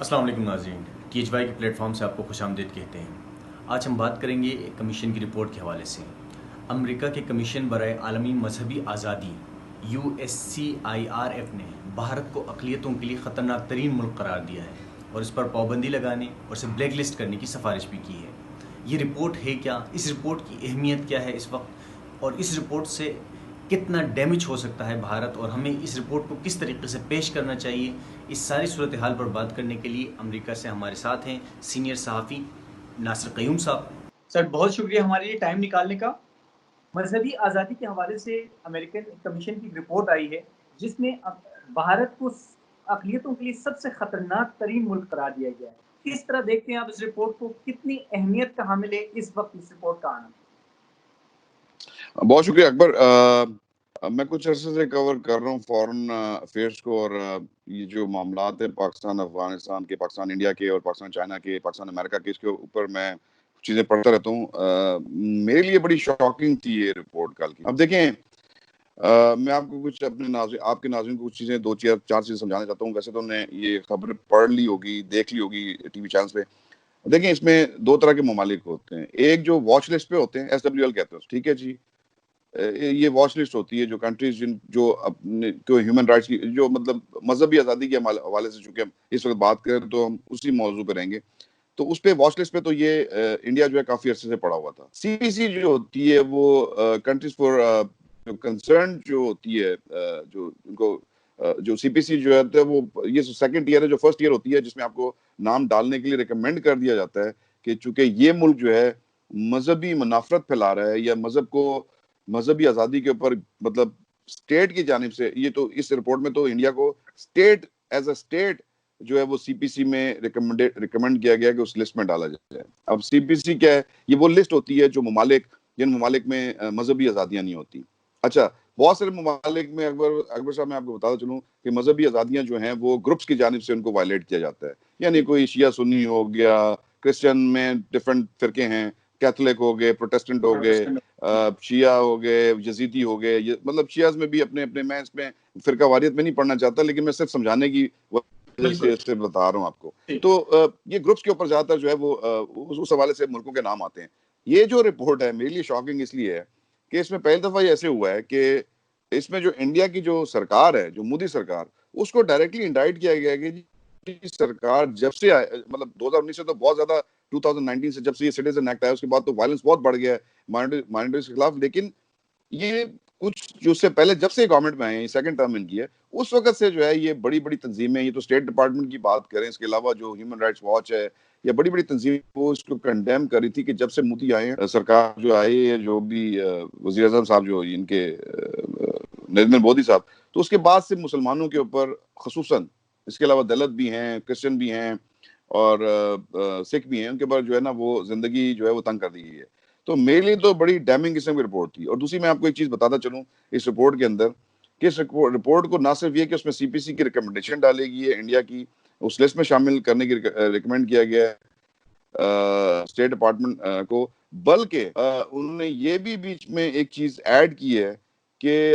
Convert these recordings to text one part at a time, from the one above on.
السلام علیکم ناظرین، ٹی ایچ وائی کے پلیٹ فارم سے آپ کو خوش آمدید کہتے ہیں۔ آج ہم بات کریں گے ایک کمیشن کی رپورٹ کے حوالے سے۔ امریکہ کے کمیشن برائے عالمی مذہبی آزادی USCIRF نے بھارت کو اقلیتوں کے لیے خطرناک ترین ملک قرار دیا ہے اور اس پر پابندی لگانے اور اسے بلیک لسٹ کرنے کی سفارش بھی کی ہے۔ یہ رپورٹ ہے کیا؟ اس رپورٹ کی اہمیت کیا ہے اس وقت، اور اس رپورٹ سے کتنا ڈیمیج ہو سکتا ہے بھارت، اور ہمیں اس رپورٹ کو کس طریقے سے پیش کرنا چاہیے؟ اس ساری صورتحال پر بات کرنے کے لیے امریکہ سے ہمارے ساتھ ہیں سینئر صحافی ناصر قیوم صاحب۔ سر بہت شکریہ ہمارے لیے ٹائم نکالنے کا۔ مذہبی آزادی کے حوالے سے امریکن کمیشن کی رپورٹ آئی ہے جس میں بھارت کو اقلیتوں کے لیے سب سے خطرناک ترین ملک قرار دیا گیا ہے۔ کس طرح دیکھتے ہیں آپ اس رپورٹ کو؟ کتنی اہمیت کا حامل ہے اس وقت اس رپورٹ کا آنا؟ بہت شکریہ اکبر۔ میں کچھ عرصے سے کور کر رہا ہوں فورن افیئرس کو، اور یہ جو معاملات ہیں پاکستان افغانستان کے، پاکستان انڈیا کے، اور پاکستان چائنا کے، پاکستان امریکہ کے، اس کے اوپر میں چیزیں پڑھتا رہتا ہوں۔ میرے لیے بڑی شاکنگ تھی یہ رپورٹ کل کی۔ اب دیکھیں، میں آپ کو کچھ اپنے ناظرین، آپ کے ناظرین کو کچھ چیزیں، دو چار چیزیں سمجھانا چاہتا ہوں۔ ویسے تو نے یہ خبر پڑھ لی ہوگی، دیکھ لی ہوگی ٹی وی چینلز پہ۔ دیکھیں، اس میں دو طرح کے ممالک ہوتے ہیں۔ ایک جو واچ لسٹ پہ ہوتے ہیں، SWL کہتے ہیں، ٹھیک ہے جی۔ یہ واچ لسٹ ہوتی ہے جو کنٹریز جو اپنے ہیومن رائٹس کی، جو مطلب مذہبی آزادی کے حوالے سے، چونکہ ہم اس وقت بات کریں تو ہم اسی موضوع پہ رہیں گے، تو اس پہ واچ لسٹ پہ تو یہ انڈیا جو ہے کافی عرصے سے پڑا ہوا تھا۔ CPC جو ہوتی ہے وہ کنٹریز فار کنسرن جو ہوتی ہے، جو ان کو جو CPC جو ہے وہ یہ سیکنڈ ایئر ہے، جو فرسٹ ایئر ہوتی ہے جس میں آپ کو نام ڈالنے کے لیے ریکمینڈ کر دیا جاتا ہے کہ چونکہ یہ ملک جو ہے مذہبی منافرت پھیلا رہا ہے یا مذہب کو، مذہبی آزادی کے اوپر، مطلب اسٹیٹ کی جانب سے، یہ تو اس رپورٹ میں تو انڈیا کو اسٹیٹ ایز اے اسٹیٹ جو ہے وہ CPC میں ریکمینڈ کیا گیا کہ اس لسٹ میں ڈالا جائے۔ اب CPC کیا ہے؟ یہ وہ لسٹ ہوتی ہے جو ممالک، جن ممالک میں مذہبی آزادیاں نہیں ہوتی۔ اچھا، بہت سارے ممالک میں اکبر صاحب میں آپ کو بتاتا چلوں کہ مذہبی آزادیاں جو ہیں وہ گروپس کی جانب سے ان کو وائلیٹ کیا جاتا ہے، یعنی کوئی شیعہ سنی ہو گیا، کرسچن میں ڈفرینٹ فرقے ہیں، کیتھولک ہو گئے، پروٹیسٹنٹ ہو گئے، شیعہ ہو گئے، یزیدی ہو گئے، مطلب شیعہ میں بھی اپنے میں اس میں فرقہ واریت میں نہیں پڑھنا چاہتا، لیکن میں صرف سمجھانے کی وجہ سے بتا رہا ہوں آپ کو۔ تو یہ گروپس کے اوپر زیادہ تر جو ہے وہ اس حوالے سے ملکوں کے نام آتے ہیں۔ یہ جو رپورٹ ہے میرے لیے شاکنگ اس لیے ہے کہ اس میں پہلی دفعہ یہ ایسے ہوا ہے کہ اس میں جو انڈیا کی جو سرکار ہے، جو مودی سرکار، اس کو ڈائریکٹلی انڈائٹ کیا گیا ہے کہ جی سرکار جب سے مطلب 2019 سے تو بہت زیادہ، 2019 سے جب سے یہ سٹیزن ایکٹ آیا اس کے بعد تو وائلنس بہت بڑھ گیا ہے مائنورٹیز کے خلاف، لیکن یہ کچھ جو سے پہلے جب سے گورنمنٹ میں آئے ہیں، سیکنڈ ٹرم ان کی ہے، اس وقت سے جو ہے یہ بڑی بڑی تنظیمیں، یہ تو اسٹیٹ ڈپارٹمنٹ کی بات کریں، اس کے علاوہ جو ہیومن رائٹس واچ ہے یا بڑی بڑی تنظیم، وہ اس کو کنڈیم کر رہی تھی کہ جب سے مودی آئے ہیں، سرکار جو آئی ہے، جو بھی وزیر اعظم صاحب جو ان کے نریندر مودی صاحب، تو اس کے بعد سے مسلمانوں کے اوپر خصوصاً، اس کے علاوہ دلت بھی ہیں، کرسچن بھی ہیں، اور سکھ بھی ہیں، ان کے اوپر جو ہے نا وہ زندگی جو ہے وہ تنگ کر دی گئی ہے۔ تو میرے لیے تو بڑی ڈیمنگ قسم کی رپورٹ تھی۔ اور دوسری میں آپ کو ایک چیز بتاتا چلوں اس رپورٹ کے اندر، کہ اس رپورٹ کو نہ صرف یہ کہ اس میں CPC کی ریکمنڈیشن ڈالی گئی ہے، انڈیا کی اس لسٹ میں شامل کرنے کی ریکمینڈ کیا گیا ہے اسٹیٹ ڈپارٹمنٹ کو، بلکہ انہوں نے یہ بھی بیچ میں ایک چیز ایڈ کی ہے کہ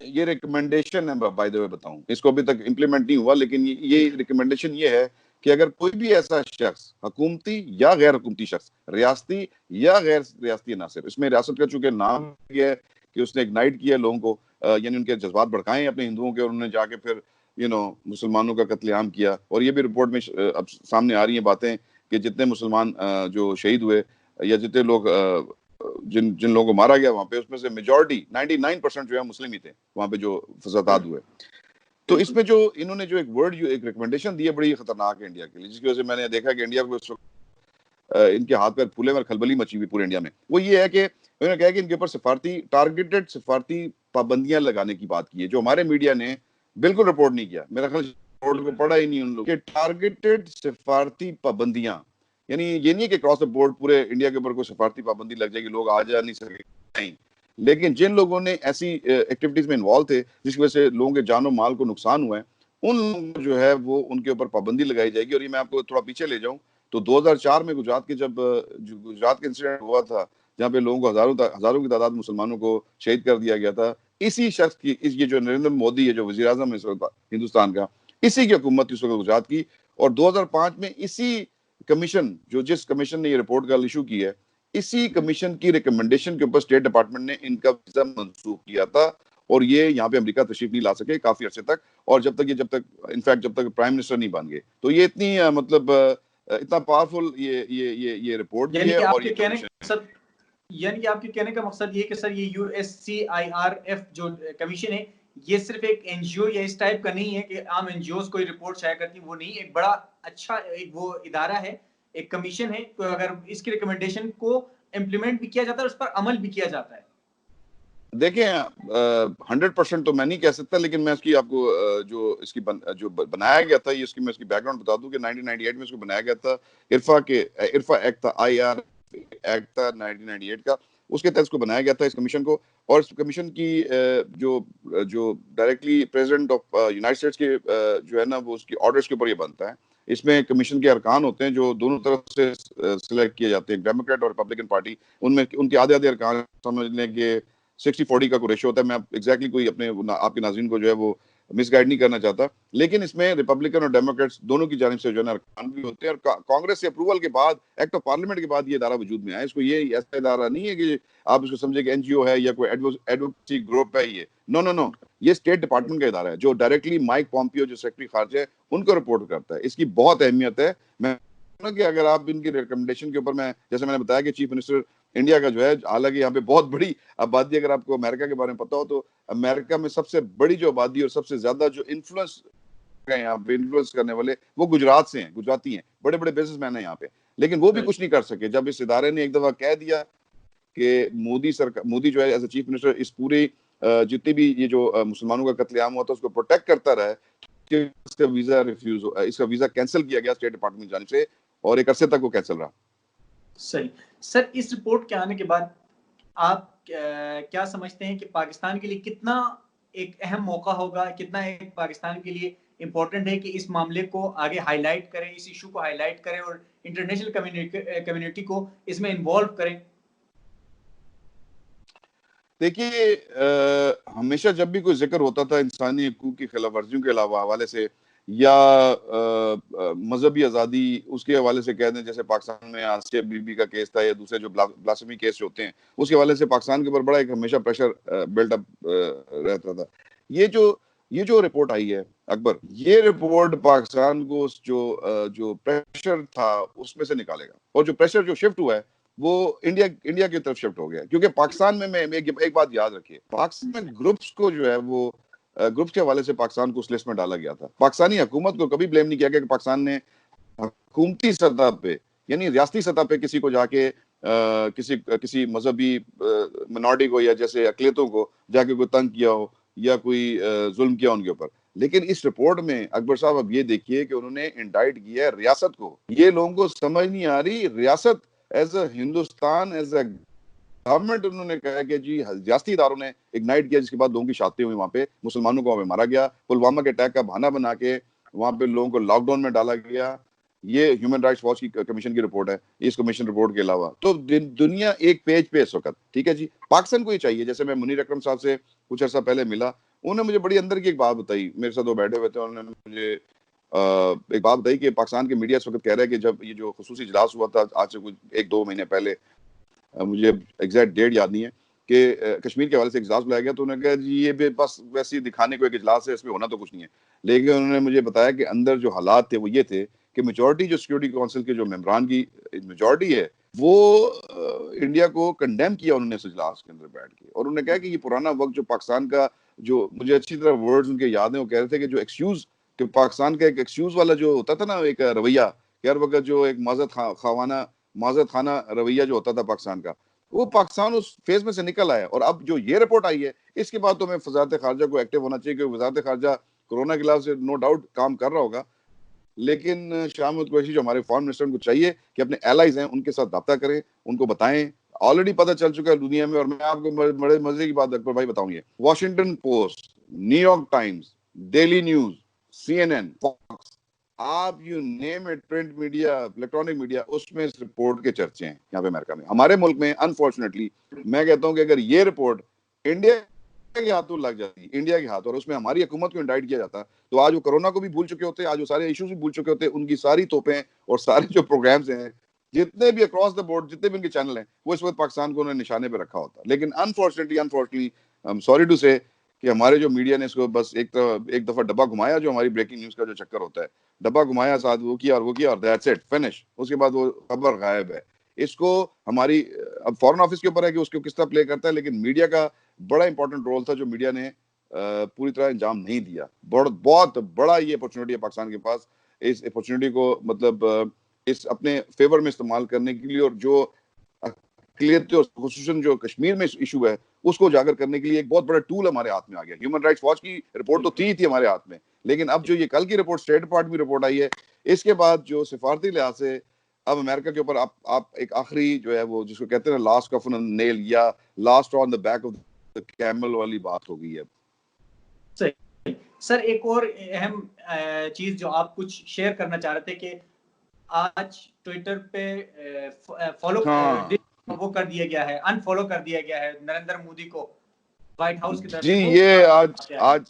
یہ ریکمنڈیشن ہے، بائی دا وے بتاؤں، اس کو ابھی تک امپلیمنٹ نہیں ہوا، لیکن یہ ریکمنڈیشن یہ ہے کہ اگر کوئی بھی ایسا شخص، حکومتی یا غیر حکومتی شخص، ریاستی یا غیر ریاستی عناصر، اس میں ریاست کا چونکہ نام یہ ہے کہ اس نے اگنائٹ کیا لوگوں کو، یعنی ان کے جذبات بڑھکائے اپنے ہندوؤں کے، اور انہوں نے جا کے پھر مسلمانوں کا قتل عام کیا۔ اور یہ بھی رپورٹ میں اب سامنے آ رہی ہیں باتیں کہ جتنے مسلمان جو شہید ہوئے یا جتنے لوگ جن لوگوں کو مارا گیا وہاں پہ، اس میں سے میجورٹی 99% جو ہے مسلم ہی تھے وہاں پہ جو فسادات ہوئے۔ تو اس میں جو انہوں نے جو ایک ورڈ، جو ایک ریکمنڈیشن دی ہے، بڑی خطرناک ہے انڈیا کے لیے، جس کی وجہ سے میں نے دیکھا کہ انڈیا کو اس وقت ان کے ہاتھ پیر پھولے اور کھلبلی مچی ہوئی پورے انڈیا میں۔ وہ یہ ہے کہ انہوں نے کہا کہ ان کے اوپر ٹارگیٹڈ سفارتی پابندیاں لگانے کی بات کی ہے، جو ہمارے میڈیا نے بالکل رپورٹ نہیں کیا۔ میرا خیال رپورٹ کو پڑھا ہی نہیں ان لوگ، کہ ٹارگیٹڈ سفارتی پابندیاں، یعنی یہ نہیں کہ کراس دا بورڈ پورے انڈیا کے اوپر کوئی سفارتی پابندی لگ جائے گی، لوگ آ جا نہیں سکے، نہیں، لیکن جن لوگوں نے ایسی ایکٹیویٹیز میں انوالو تھے جس کی وجہ سے لوگوں کے جان و مال کو نقصان ہوا ہے، ان لوگوں کو جو ہے وہ ان کے اوپر پابندی لگائی جائے گی۔ اور یہ میں آپ کو تھوڑا پیچھے لے جاؤں تو 2004 میں گجرات کے گجرات کے انسیڈنٹ ہوا تھا، جہاں پہ لوگوں کو ہزاروں کی تعداد مسلمانوں کو شہید کر دیا گیا تھا، اسی شخص کی، یہ جو نریندر مودی ہے، جو وزیر اعظم ہے اس وقت ہندوستان کا، اسی کی حکومت اس وقت گجرات کی, اور 2005 میں اسی کمیشن جس کمیشن نے یہ رپورٹ کا ایشو کی ہے, اسی کمیشن کی ریکمنڈیشن کے اوپر اسٹیٹ ڈپارٹمنٹ نے ان کا ویزا منسوخ کیا تھا, اور یہ یہاں پہ امریکہ تشریف نہیں لا سکے کافی عرصے تک, اور جب تک انفیکٹ جب تک پرائم منسٹر نہیں بن گئے. تو یہ اتنی مطلب اتنا پاورفل یہ رپورٹ بھی ہے, اور یہ کمیشن. یعنی کہ آپ کے کہنے کا مقصد یہ کہ سر یہ USCIRF جو کمیشن ہے یہ صرف ایک این جی او یا اس ٹائپ کا نہیں ہے کہ عام این جی اوز کوئی رپورٹ شائع کرتی, وہ نہیں, ایک بڑا اچھا ایک وہ ادارہ ہے, ایک کمیشن ہے, تو اگر اس کی ریکمنڈیشن کو امپلیمنٹ بھی کیا جاتا ہے اور اس پر عمل بھی کیا جاتا ہے. دیکھیں 100% تو میں نہیں کہہ سکتا, لیکن میں اس کی آپ کو جو بنایا گیا تھا, یہ اس کی میں اس کی بیک گراؤنڈ بتا دوں کہ 1998 میں اس کو بنایا گیا تھا, عرفا ایکٹ تھا, IR ایکٹ تھا 1998 کا, اس کے تحت اس کو بنایا گیا تھا اس کمیشن کو. اور اس کمیشن کی جو directly president of United States کے جو ہے نا وہ اس کی آرڈرز کے اوپر یہ بنتا ہے. اس میں کمیشن کے ارکان ہوتے ہیں جو دونوں طرف سے سلیکٹ کیے جاتے ہیں, ڈیموکریٹ اور ریپبلکن پارٹی. ان میں ان کے آدھے ارکان سمجھ لیں کہ 60-40 کا کوئی ریشو ہوتا ہے. میں ایگزیکٹلی کوئی اپنے آپ کے ناظرین کو جو ہے وہ مس گائیڈ نہیں کرنا چاہتا, لیکن اس میں ریپبلکن اور ڈیموکریٹس دونوں کی جانب سے جو ہے نا ارکان بھی ہوتے ہیں, اور کانگریس سے اپروول کے بعد, ایکٹ آف پارلیمنٹ کے بعد یہ ادارہ وجود میں آیا. اس کو یہ ایسا ادارہ نہیں ہے کہ آپ اس کو سمجھے کہ این جی او ہے یا کوئی ایڈوکیسی گروپ ہے. یہ نو, یہ اسٹیٹ ڈپارٹمنٹ کا ادارہ ہے جو ڈائریکٹلی مائک پومپیو جو سیکرٹری خارجہ ہے ان کو رپورٹ کرتا ہے. اس کی بہت اہمیت ہے. میں کہ اگر آپ ان کی ریکمنڈیشن کے اوپر, میں جیسے میں نے بتایا کہ چیف منسٹر انڈیا کا جو ہے, حالانکہ یہاں پہ بہت بڑی آبادی, اگر آپ کو امریکہ کے بارے میں پتا ہو تو امریکہ میں سب سے بڑی جو آبادی اور سب سے زیادہ جو انفلوئنس یہاں پہ انفلوئنس کرنے والے وہ گجرات سے ہیں, گجراتی ہیں, بڑے بڑے بزنس مین ہیں یہاں پہ. لیکن وہ بھی کچھ نہیں کر سکے جب اس ادارے نے ایک دفعہ کہہ دیا کہ مودی جو ہے ایز اے چیف منسٹر اس پوری جتنی بھی یہ جو مسلمانوں کا قتل عام ہوا تھا اس کو پروٹیکٹ کرتا رہا, کہ اس کا ویزا ریفیوز ہو, اس کا ویزا کینسل کیا گیا اسٹیٹ ڈپارٹمنٹ کی جانب سے, اور ایک عرصے تک وہ کینسل رہا. صحیح سر, اس رپورٹ کے آنے کے بعد آپ کیا سمجھتے ہیں کہ پاکستان کے لیے کتنا ایک اہم موقع ہوگا, کتنا ایک پاکستان کے لیے امپورٹنٹ ہے کہ اس معاملے کو آگے ہائی لائٹ کریں, اس ایشو کو ہائی لائٹ کریں اور انٹرنیشنل کمیونٹی کو اس میں انوالو کریں؟ دیکھیے ہمیشہ جب بھی کوئی ذکر ہوتا تھا انسانی حقوق کی خلاف ورزیوں کے علاوہ حوالے سے, یا مذہبی آزادی اس کے حوالے سے کہہ دیں, جیسے پاکستان میں آسیہ بی بی کا کیس تھا, یا دوسرے جو بلاسفمی کیس جو ہوتے ہیں اس کے حوالے سے پاکستان کے اوپر بڑا ایک ہمیشہ پریشر بلڈ اپ رہتا تھا. یہ جو رپورٹ آئی ہے اکبر, یہ رپورٹ پاکستان کو جو پریشر تھا اس میں سے نکالے گا, اور جو پریشر جو شفٹ ہوا ہے وہ انڈیا کی طرف شفٹ ہو گیا. کیونکہ پاکستان میں ایک بات یاد رکھیے, پاکستان میں گروپس کو جو ہے وہ گروپس کے حوالے سے پاکستان کو اس لسٹ میں ڈالا گیا تھا. پاکستانی حکومت کو کبھی بلیم نہیں کیا گیا کہ پاکستان نے حکومتی سطح پہ یعنی ریاستی سطح پہ کسی کو جا کے کسی مذہبی منارٹی کو یا جیسے اقلیتوں کو جا کے کوئی تنگ کیا ہو یا کوئی ظلم کیا ان کے اوپر. لیکن اس رپورٹ میں اکبر صاحب اب یہ دیکھیے کہ انہوں نے انڈائٹ کیا ہے ریاست کو. یہ لوگوں کو سمجھ نہیں آ رہی, ریاست as a Hindustan as a government, انہوں نے کہا کہ جی ریاستی اداروں نے اگنائٹ کیا, جس کے بعد لوگوں کی شادی ہوئی وہاں پہ, مسلمانوں کو وہاں پہ مارا گیا, پلوامہ کے اٹیک کا بہانہ بنا کے وہاں پہ لوگوں کو لاک ڈاؤن میں ڈالا گیا. یہ ہیومن رائٹس واچ کی کمیشن کی رپورٹ ہے. اس کمیشن رپورٹ کے علاوہ تو دنیا ایک پیج پہ اس وقت, ٹھیک ہے جی, پاکستان کو یہ چاہیے. جیسے میں منیر اکرم صاحب سے کچھ عرصہ پہلے ملا, انہوں نے مجھے بڑی اندر کی ایک بات بتائی, میرے ساتھ وہ بیٹھے ہوئے تھے, انہوں نے مجھے ایک بات بتائی کہ پاکستان کے میڈیا اس وقت کہہ رہا ہے کہ جب یہ جو خصوصی اجلاس ہوا تھا آج سے کچھ 1-2 مہینے پہلے, مجھے ایگزیکٹ ڈیٹ یاد نہیں ہے, کہ کشمیر کے حوالے سے اجلاس بلایا گیا, تو انہوں نے کہا جی یہ بس ویسے ہی دکھانے کو ایک اجلاس ہے, اس میں ہونا تو کچھ نہیں ہے. لیکن انہوں نے مجھے بتایا کہ اندر جو حالات تھے وہ یہ تھے کہ میجورٹی جو سیکورٹی کونسل کے جو ممبران کی میجورٹی ہے وہ انڈیا کو کنڈیم کیا انہوں نے اس اجلاس کے اندر بیٹھ کے, اور انہوں نے کہا کہ یہ پرانا وقت جو پاکستان کا, جو مجھے اچھی طرح ورڈز ان کے یاد ہیں, وہ کہہ رہے تھے کہ جو ایکسکیوز, کہ پاکستان کا ایک ایکسکیوز والا جو ہوتا تھا نا ایک رویہ, کہ ہر وقت جو ایک معذرت خانہ رویہ جو ہوتا تھا پاکستان کا, وہ پاکستان اس فیز میں سے نکل آیا. اور اب جو یہ رپورٹ آئی ہے اس کے بعد تو میں وزارت خارجہ کو ایکٹیو ہونا چاہیے, کہ وزارت خارجہ کورونا کے خلاف سے نو ڈاؤٹ کام کر رہا ہوگا, لیکن شاہ محمود قریشی جو ہمارے فارن منسٹر کو چاہیے کہ اپنے ایلائز ہیں ان کے ساتھ رابطہ کریں, ان کو بتائیں. آلریڈی پتہ چل چکا ہے دنیا میں, اور میں آپ کو بڑے مزے کی بات اکبر بھائی بتاؤں, یہ Washington Post, New York Times, Daily News, CNN, Fox, آپ you name it, print media, electronic media, اس میں اس رپورٹ کے چرچے ہیں یہاں پہ امریکہ میں. ہمارے ملک میں انفارچونیٹلی میں کہتا ہوں کہ اگر یہ رپورٹ انڈیا کے ہاتھوں لگ جاتی انڈیا کے ہاتھ، اور اس میں ہماری حکومت کو انڈائٹ کیا جاتا، تو آج وہ کرونا کو بھی بھول چکے ہوتے، آج وہ سارے ایشوز بھی بھول چکے ہوتے، ان کی ساری توپیں اور سارے جو پروگرامز ہیں جتنے بھی اکراس دا بورڈ جتنے بھی ان کے چینل ہیں وہ اس وقت پاکستان کو انہوں نے نشانے پہ رکھا ہوتا. لیکن انفارچونیٹلی سوری ٹو سے کہ ہمارے جو میڈیا نے اس کو بس ایک دفعہ ڈبہ گھمایا، جو ہماری بریکنگ نیوز کا جو چکر ہوتا ہے، ڈبہ گھمایا، ساتھ وہ کیا اور دیٹس اٹ فنش، اس کے بعد وہ خبر غائب ہے. اس کو ہماری اب فارن آفس کے اوپر ہے کہ اس کو کس طرح پلے کرتا ہے، لیکن میڈیا کا بڑا امپورٹنٹ رول تھا جو میڈیا نے پوری طرح انجام نہیں دیا. بہت بڑا یہ اپرچونٹی ہے پاکستان کے پاس، اس اپرچونٹی کو مطلب اس اپنے فیور میں استعمال کرنے کے لیے، اور جو اقلیت اور خصوصاً جو کشمیر میں ایشو ہے اس کو اجاگر کرنے کے لیے ایک بہت بڑا ٹول ہمارے ہاتھ میں آ گیا. ہیومن رائٹس واچ کی رپورٹ تو تھی ہمارے ہاتھ میں، لیکن اب جو یہ کل کی رپورٹ اسٹیٹ ڈپارٹمنٹ رپورٹ آئی ہے، اس کے بعد جو سفارتی لحاظ سے اب امریکہ کے اوپر آپ ایک آخری جو ہے وہ جس کو کہتے ہیں لاسٹ کفن آن نیل یا last on the back of the camel والی بات ہو گئی ہے. صحیح سر، ایک اور اہم چیز جو آپ کچھ شیئر کرنا چاہ رہے تھے کہ آج ٹویٹر پہ فالو وہ کر دیا گیا ہے، ان فالو کر دیا گیا ہے نریندر مودی کو وائٹ ہاؤس کی طرف جی. سے. یہ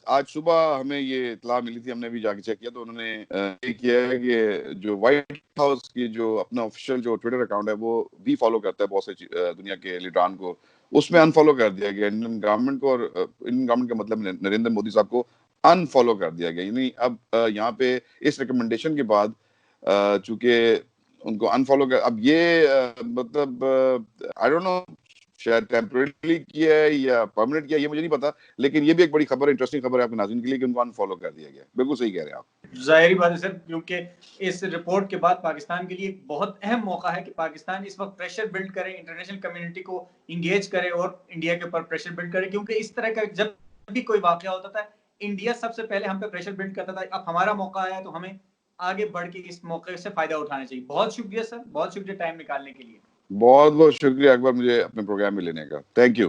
آج صبح ہمیں یہ اطلاع ملی تھی، ہم نے بھی جا کے چیک کیا، تو انہوں نے یہ کیا ہے کہ جو وائٹ ہاؤس کی جو اپنا آفیشیل جو ٹویٹر اکاؤنٹ ہے وہ بھی فالو کرتا ہے بہت سے دنیا کے لیڈران کو، اس میں انفالو کر دیا گیا انڈین گورنمنٹ کو، اور انڈین گورنمنٹ کا مطلب نریندر مودی صاحب کو انفالو کر دیا گیا. یعنی اب یہاں پہ اس ریکمنڈیشن کے بعد چونکہ ان کو انفالو کر، اب یہ مطلب آئی ڈونٹ نو شاید ٹیمپریریلی کیا ہے یا پرماننٹ کیا ہے، یہ مجھے نہیں پتا، لیکن یہ بھی ایک بڑی خبر ہے، انٹرسٹنگ خبر ہے آپ کے ناظرین کے لیے کہ ان کو انفالو کر دیا گیا. بالکل صحیح کہہ رہے ہیں آپ. ظاہری بات ہے سر، کیونکہ اس رپورٹ کے بعد پاکستان کے لیے ایک بہت اہم موقع ہے کہ پاکستان اس وقت پریشر بلڈ کرے، انٹرنیشنل کمیونٹی کو انگیج کرے اور انڈیا کے اوپر پریشر بلڈ کرے، کیونکہ اس طرح کا جب بھی کوئی واقعہ ہوتا تھا انڈیا سب سے پہلے ہم پہ پریشر بلڈ کرتا تھا. اب ہمارا موقع آیا تو ہمیں آگے بڑھ کے اس موقع سے فائدہ اٹھانا چاہیے. بہت شکریہ سر، بہت شکریہ ٹائم نکالنے کے لیے. بہت بہت شکریہ اکبر مجھے اپنے پروگرام میں لینے کا. Thank you.